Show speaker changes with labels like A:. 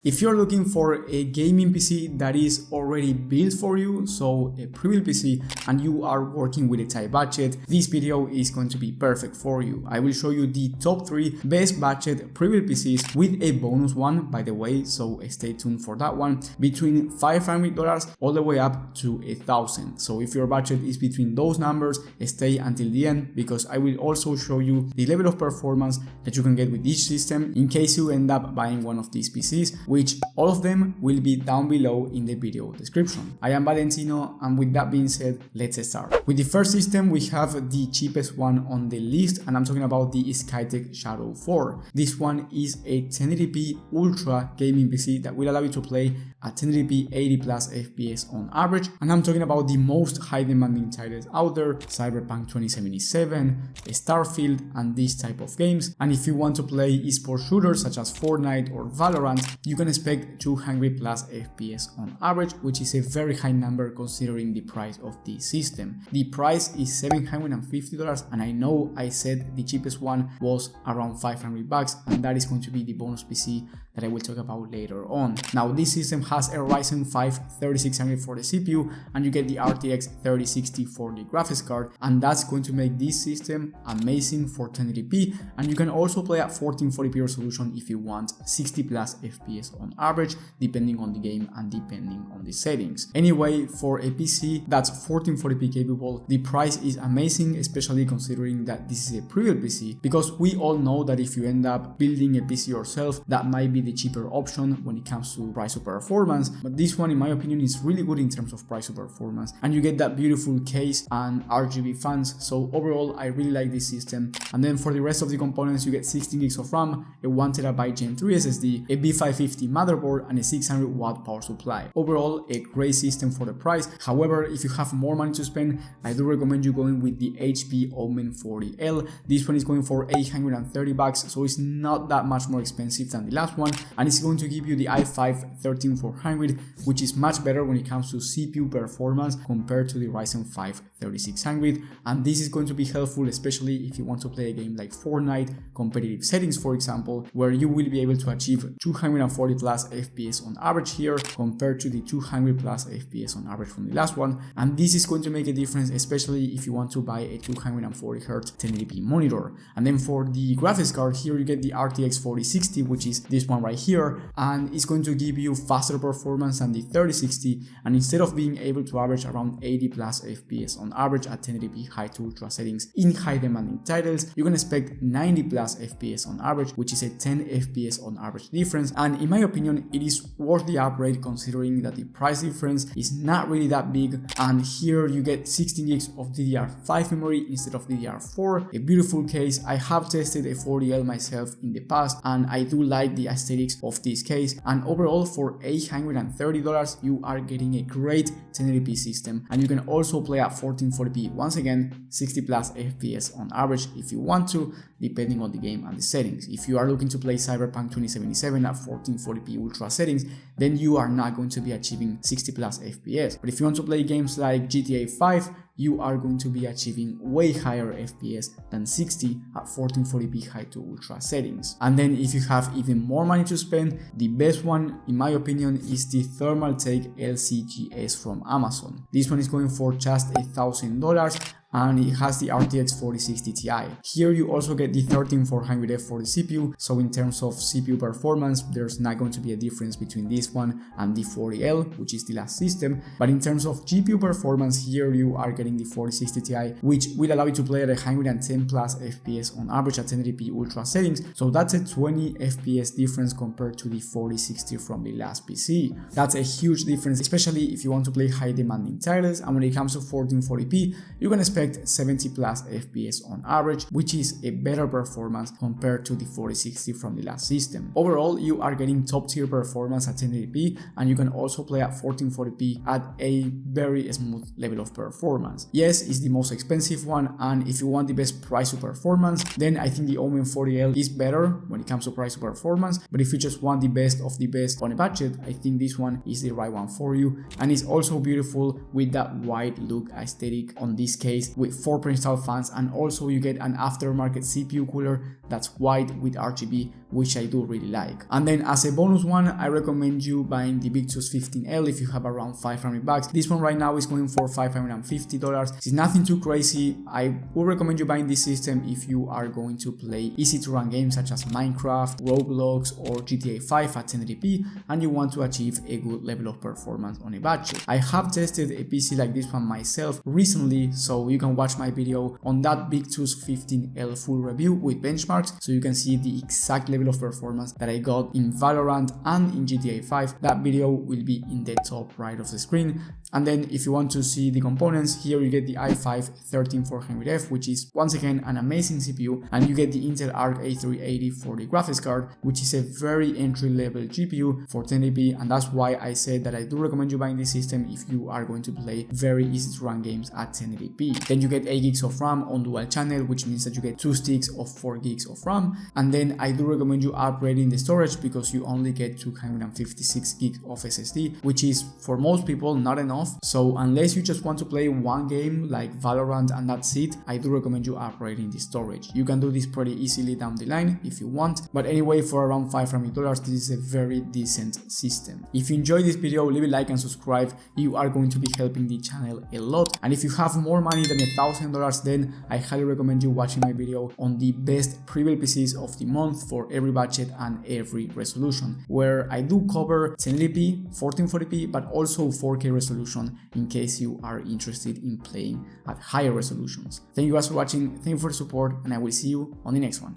A: If you're looking for a gaming PC that is already built for you, so a pre-built PC, and you are working with a tight budget, this video is going to be perfect for you. I will show you the top 3 best budget pre-built PCs with a bonus one, by the way, so stay tuned for that one, between $500 all the way up to $1,000. So if your budget is between those numbers, stay until the end, because I will also show you the level of performance that you can get with each system in case you end up buying one of these PCs, which all of them will be down below in the video description. I am Valentino, and with that being said, let's start. With the first system, we have the cheapest one on the list, and I'm talking about the Skytech Shadow 4. This one is a 1080p Ultra gaming PC that will allow you to play at 1080p 80 plus FPS on average, and I'm talking about the most high demanding titles out there: Cyberpunk 2077, Starfield, and this type of games. And if you want to play eSports shooters such as Fortnite or Valorant, you can expect 200 plus FPS on average, which is a very high number considering the price of this system. The price is $750, and I know I said the cheapest one was around $500, and that is going to be the bonus PC that I will talk about later on. Now, this system has a Ryzen 5 3600 for the CPU, and you get the RTX 3060 for the graphics card, and that's going to make this system amazing for 1080p, and you can also play at 1440p resolution if you want 60 plus FPS on average, depending on the game and depending on the settings. Anyway, for a PC that's 1440p capable, the price is amazing, especially considering that this is a pre-built PC, because we all know that if you end up building a PC yourself, that might be the cheaper option when it comes to price to performance, but this one in my opinion is really good in terms of price to performance, and you get that beautiful case and RGB fans. So overall, I really like this system. And then for the rest of the components, you get 16 gigs of RAM, a 1TB Gen 3 SSD, a B550 motherboard, and a 600 watt power supply. Overall, a great system for the price. However, if you have more money to spend, I do recommend you going with the HP Omen 40L. This one is going for $830, so it's not that much more expensive than the last one, and it's going to give you the i5 13400, which is much better when it comes to CPU performance compared to the Ryzen 5 3600, and this is going to be helpful especially if you want to play a game like Fortnite competitive settings, for example, where you will be able to achieve 240 plus FPS on average here compared to the 200 plus FPS on average from the last one, and this is going to make a difference, especially if you want to buy a 240Hz 1080p monitor. And then for the graphics card, here you get the RTX 4060, which is this one right here, and it's going to give you faster performance than the 3060, and instead of being able to average around 80 plus FPS on average at 1080p high to ultra settings in high demanding titles, you can expect 90 plus FPS on average, which is a 10 FPS on average difference, and in my opinion it is worth the upgrade considering that the price difference is not really that big. And here you get 16 gigs of DDR5 memory instead of DDR4, a beautiful case. I have tested a 40L myself in the past, and I do like the aesthetics of this case, and overall for $830 you are getting a great 1080p system, and you can also play at 1440p, once again 60 plus FPS on average if you want to, depending on the game and the settings. If you are looking to play Cyberpunk 2077 at 1440p ultra settings, then you are not going to be achieving 60 plus FPS, but if you want to play games like GTA 5, you are going to be achieving way higher FPS than 60 at 1440p high to ultra settings. And then if you have even more money to spend, the best one in my opinion is the Thermaltake LCGS from Amazon. This one is going for just $1,000, and it has the RTX 4060 Ti. Here you also get the 13400F for the CPU, so in terms of CPU performance, there's not going to be a difference between this one and the 40L, which is the last system. But in terms of GPU performance, here you are getting the 4060 Ti, which will allow you to play at 110 plus FPS on average at 1080p ultra settings, so that's a 20 FPS difference compared to the 4060 from the last PC. That's a huge difference, especially if you want to play high demanding titles, and when it comes to 1440p, you can expect 70 plus FPS on average, which is a better performance compared to the 4060 from the last system. Overall, you are getting top tier performance at 1080p, and you can also play at 1440p at a very smooth level of performance. Yes, it's the most expensive one, and if you want the best price to performance, then I think the Omen 40L is better when it comes to price to performance, but if you just want the best of the best on a budget, I think this one is the right one for you, and it's also beautiful with that white look aesthetic on this case, case with 4 pre-installed fans, and also you get an aftermarket CPU cooler that's white with RGB, which I do really like. And then as a bonus one, I recommend you buying the Victus 15L if you have around $500. This one right now is going for $550. It's nothing too crazy. I would recommend you buying this system if you are going to play easy to run games such as Minecraft, Roblox, or GTA 5 at 1080p, and you want to achieve a good level of performance on a budget. I have tested a PC like this one myself recently, so you can watch my video on that Victus 15L full review with benchmarks, so you can see the exact level of performance that I got in Valorant and in GTA 5. That video will be in the top right of the screen. And then if you want to see the components, here you get the i5-13400F, which is once again an amazing CPU, and you get the Intel Arc A380 for the graphics card, which is a very entry-level GPU for 1080p, and that's why I said that I do recommend you buying this system if you are going to play very easy to run games at 1080p. Then you get 8 gigs of RAM on dual channel, which means that you get 2 sticks of 4 gigs of RAM, and then I do recommend you upgrading the storage because you only get 256 gigs of SSD, which is for most people not enough. So unless you just want to play one game like Valorant and that's it, I do recommend you upgrading the storage. You can do this pretty easily down the line if you want, but anyway, for around $500 this is a very decent system. If you enjoyed this video, leave a like and subscribe. You are going to be helping the channel a lot, and if you have more money than $1,000, then I highly recommend you watching my video on the best pre-built PCs of the month for every budget and every resolution, where I do cover 1080p, 1440p, but also 4K resolution in case you are interested in playing at higher resolutions. Thank you guys for watching, thank you for the support, and I will see you on the next one.